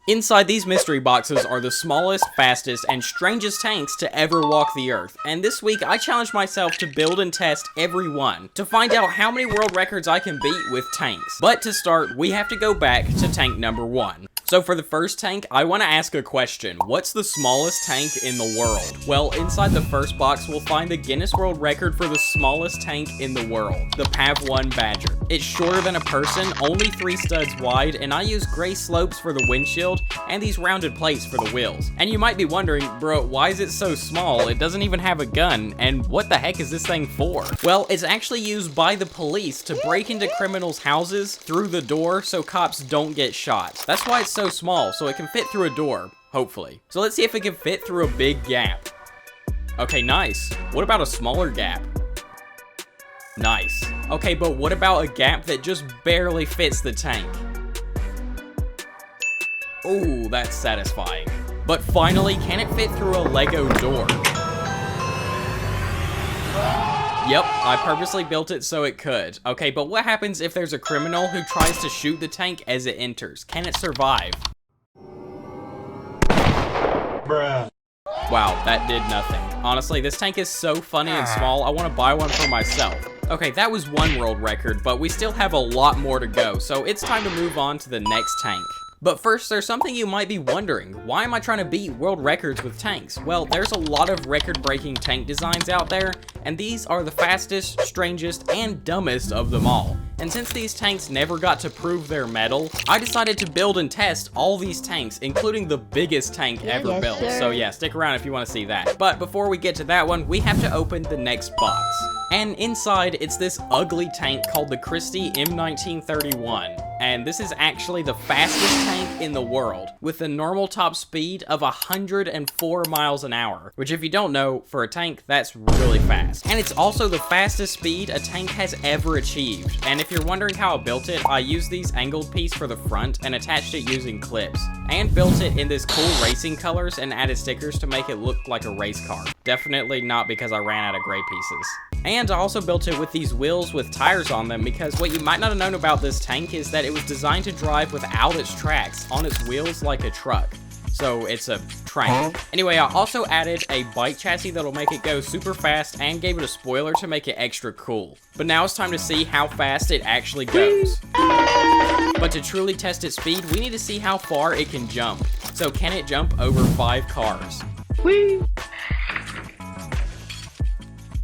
Inside these mystery boxes are the smallest, fastest, and strangest tanks to ever walk the earth, and this week I challenged myself to build and test every one, to find out how many world records I can beat with tanks. But to start, we have to go back to tank number 1. So for the first tank, I want to ask a question. What's the smallest tank in the world? Well, inside the first box, we'll find the Guinness World Record for the smallest tank in the world, the PAV-1 Badger. It's shorter than a person, only 3 studs wide, and I use gray slopes for the windshield and these rounded plates for the wheels. And you might be wondering, bro, why is it so small? It doesn't even have a gun, and what the heck is this thing for? Well, it's actually used by the police to break into criminals' houses through the door so cops don't get shot. That's why it's so small, so it can fit through a door, hopefully. So let's see if it can fit through a big gap. Okay, nice. What about a smaller gap? Nice. Okay, but what about a gap that just barely fits the tank? Ooh, that's satisfying. But finally, can it fit through a Lego door? Yep, I purposely built it so it could. Okay, but what happens if there's a criminal who tries to shoot the tank as it enters? Can it survive? Bruh. Wow, that did nothing. Honestly, this tank is so funny and small, I want to buy one for myself. Okay, that was one world record, but we still have a lot more to go, so it's time to move on to the next tank. But first, there's something you might be wondering. Why am I trying to beat world records with tanks? Well, there's a lot of record-breaking tank designs out there, and these are the fastest, strangest, and dumbest of them all. And since these tanks never got to prove their mettle, I decided to build and test all these tanks, including the biggest tank ever built. Sir. So yeah, stick around if you want to see that. But before we get to that one, we have to open the next box. And inside, it's this ugly tank called the Christie M1931. And this is actually the fastest tank in the world, with a normal top speed of 104 miles an hour, which if you don't know, for a tank, that's really fast. And it's also the fastest speed a tank has ever achieved. And if you're wondering how I built it, I used these angled pieces for the front and attached it using clips, and built it in this cool racing colors and added stickers to make it look like a race car. Definitely not because I ran out of gray pieces. And I also built it with these wheels with tires on them because what you might not have known about this tank is that it was designed to drive without its tracks, on its wheels like a truck. So it's a train. Anyway, I also added a bike chassis that'll make it go super fast and gave it a spoiler to make it extra cool. But now it's time to see how fast it actually goes. But to truly test its speed, we need to see how far it can jump. So can it jump over 5 cars? Whee!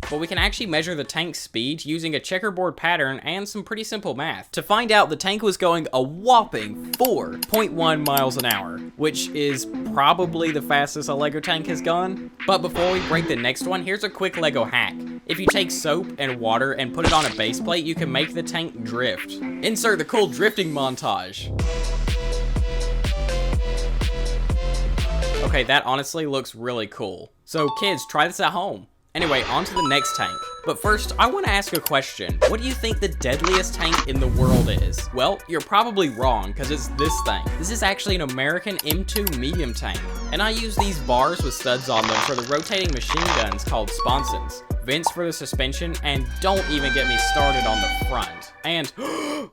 But we can actually measure the tank's speed using a checkerboard pattern and some pretty simple math. To find out, the tank was going a whopping 4.1 miles an hour, which is probably the fastest a Lego tank has gone. But before we break the next one, here's a quick Lego hack. If you take soap and water and put it on a base plate, you can make the tank drift. Insert the cool drifting montage. Okay, that honestly looks really cool. So kids, try this at home. Anyway, on to the next tank. But first, I want to ask a question. What do you think the deadliest tank in the world is? Well, you're probably wrong, because it's this thing. This is actually an American M2 medium tank. And I use these bars with studs on them for the rotating machine guns called sponsons, vents for the suspension, and don't even get me started on the front. And,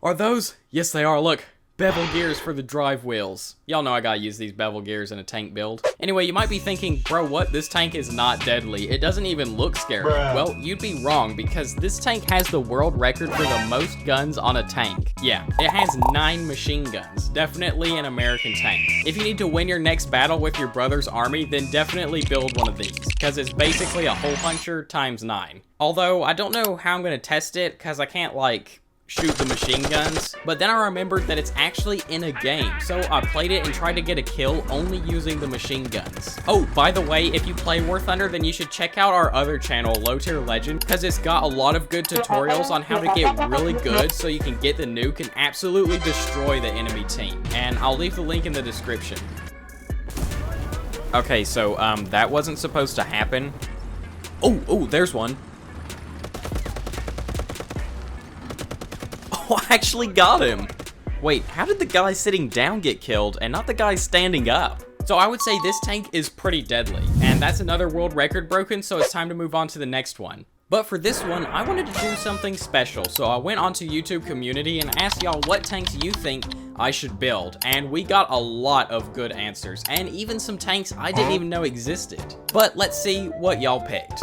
are those? Yes, they are, look. Bevel gears for the drive wheels. Y'all know I gotta use these bevel gears in a tank build. Anyway, you might be thinking, bro, what? This tank is not deadly. It doesn't even look scary. Bruh. Well, you'd be wrong because this tank has the world record for the most guns on a tank. Yeah, it has 9 machine guns. Definitely an American tank. If you need to win your next battle with your brother's army, then definitely build one of these because it's basically a hole puncher times 9. Although, I don't know how I'm gonna test it because I can't, like, shoot the machine guns, but then I remembered that it's actually in a game, so I played it and tried to get a kill only using the machine guns. Oh, by the way, if you play Warthunder, then you should check out our other channel, Low Tier Legend, because it's got a lot of good tutorials on how to get really good so you can get the nuke and absolutely destroy the enemy team, and I'll leave the link in the description. Okay, so that wasn't supposed to happen. Oh, there's one. Oh, I actually got him. Wait, how did the guy sitting down get killed and not the guy standing up? So I would say this tank is pretty deadly, and that's another world record broken, so it's time to move on to the next one. But for this one, I wanted to do something special, so I went onto YouTube community and asked y'all what tanks you think I should build, and we got a lot of good answers, and even some tanks I didn't even know existed. But let's see what y'all picked.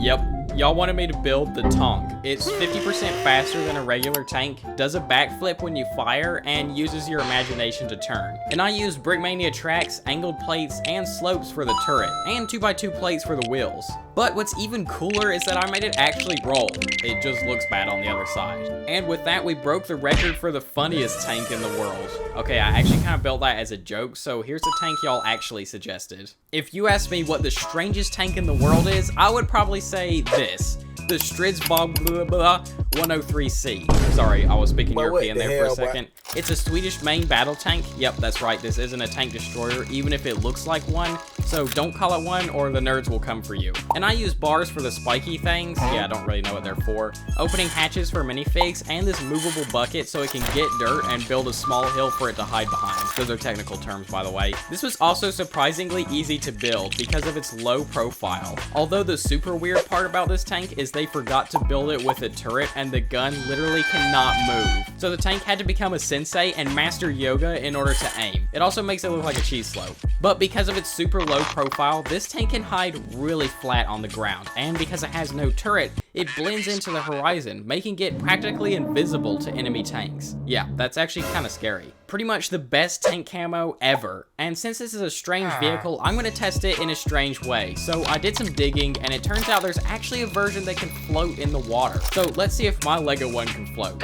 Yep. Y'all wanted me to build the Tonk. It's 50% faster than a regular tank, does a backflip when you fire, and uses your imagination to turn. And I used Brickmania tracks, angled plates, and slopes for the turret, and 2x2 plates for the wheels. But what's even cooler is that I made it actually roll. It just looks bad on the other side. And with that, we broke the record for the funniest tank in the world. Okay, I actually kind of built that as a joke, so here's the tank y'all actually suggested. If you asked me what the strangest tank in the world is, I would probably say this. The Stridsbog 103C. Sorry, I was speaking European there for a second. It's a Swedish main battle tank. Yep, that's right, this isn't a tank destroyer, even if it looks like one. So don't call it one or the nerds will come for you. And I use bars for the spiky things. Yeah, I don't really know what they're for. Opening hatches for minifigs, and this movable bucket so it can get dirt and build a small hill for it to hide behind. Those are technical terms, by the way. This was also surprisingly easy to build because of its low profile. Although the super weird part about this tank is they forgot to build it with a turret and the gun literally cannot move. So the tank had to become a sensei and master yoga in order to aim. It also makes it look like a cheese slope. But because of its super low profile, this tank can hide really flat on the ground, and because it has no turret, it blends into the horizon, making it practically invisible to enemy tanks. Yeah, that's actually kind of scary. Pretty much the best tank camo ever, and since this is a strange vehicle, I'm going to test it in a strange way. So I did some digging, and it turns out there's actually a version that can float in the water. So let's see if my Lego one can float.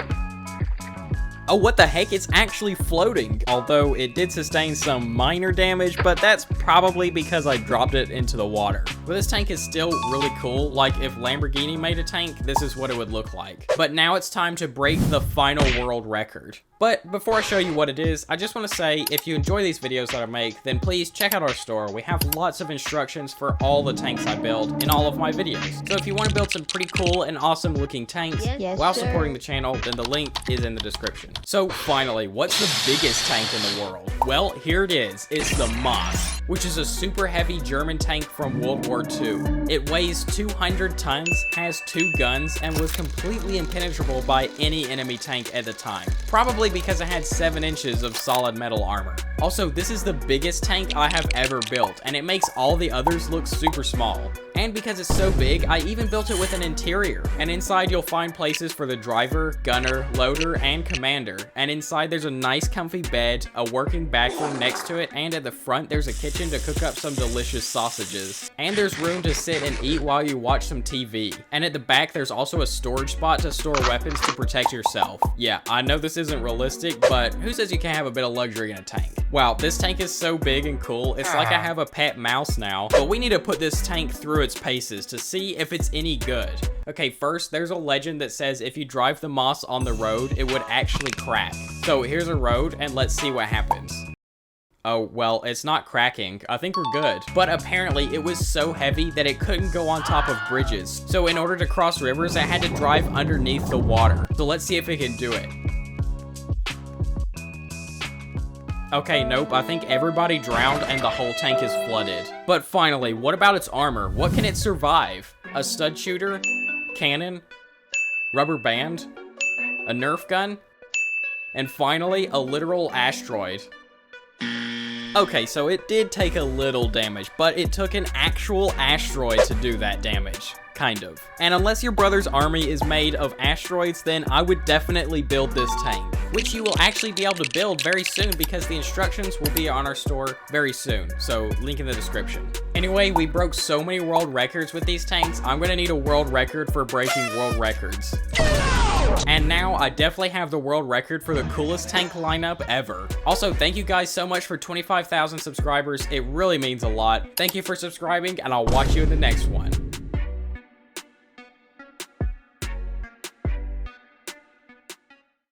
Oh, what the heck? It's actually floating. Although it did sustain some minor damage, but that's probably because I dropped it into the water. But this tank is still really cool. Like if Lamborghini made a tank, this is what it would look like. But now it's time to break the final world record. But before I show you what it is, I just want to say, if you enjoy these videos that I make, then please check out our store. We have lots of instructions for all the tanks I build in all of my videos. So if you want to build some pretty cool and awesome looking tanks while supporting the channel, then the link is in the description. So finally, what's the biggest tank in the world? Well, here it is. It's the Moss, which is a super heavy German tank from World War II. It weighs 200 tons, has 2 guns, and was completely impenetrable by any enemy tank at the time. Probably because it had 7 inches of solid metal armor. Also, this is the biggest tank I have ever built, and it makes all the others look super small. And because it's so big, I even built it with an interior. And inside you'll find places for the driver, gunner, loader, and commander. And inside there's a nice comfy bed, a working bathroom next to it, and at the front there's a kitchen to cook up some delicious sausages. And there's room to sit and eat while you watch some TV. And at the back there's also a storage spot to store weapons to protect yourself. Yeah, I know this isn't realistic, but who says you can't have a bit of luxury in a tank? Wow, this tank is so big and cool. It's like I have a pet mouse now. But we need to put this tank through its paces to see if it's any good. Okay, first, there's a legend that says if you drive the Moss on the road, it would actually crack. So here's a road, and let's see what happens. Oh, well, it's not cracking. I think we're good. But apparently, it was so heavy that it couldn't go on top of bridges. So in order to cross rivers, I had to drive underneath the water. So let's see if it can do it. Okay, nope, I think everybody drowned and the whole tank is flooded. But finally, what about its armor? What can it survive? A stud shooter? Cannon? Rubber band? A Nerf gun? And finally, a literal asteroid. Okay, so it did take a little damage, but it took an actual asteroid to do that damage. Kind of. And unless your brother's army is made of asteroids, then I would definitely build this tank, which you will actually be able to build very soon because the instructions will be on our store very soon, so link in the description. Anyway, we broke so many world records with these tanks, I'm gonna need a world record for breaking world records. And now I definitely have the world record for the coolest tank lineup ever. Also, thank you guys so much for 25,000 subscribers. It really means a lot. Thank you for subscribing, and I'll watch you in the next one.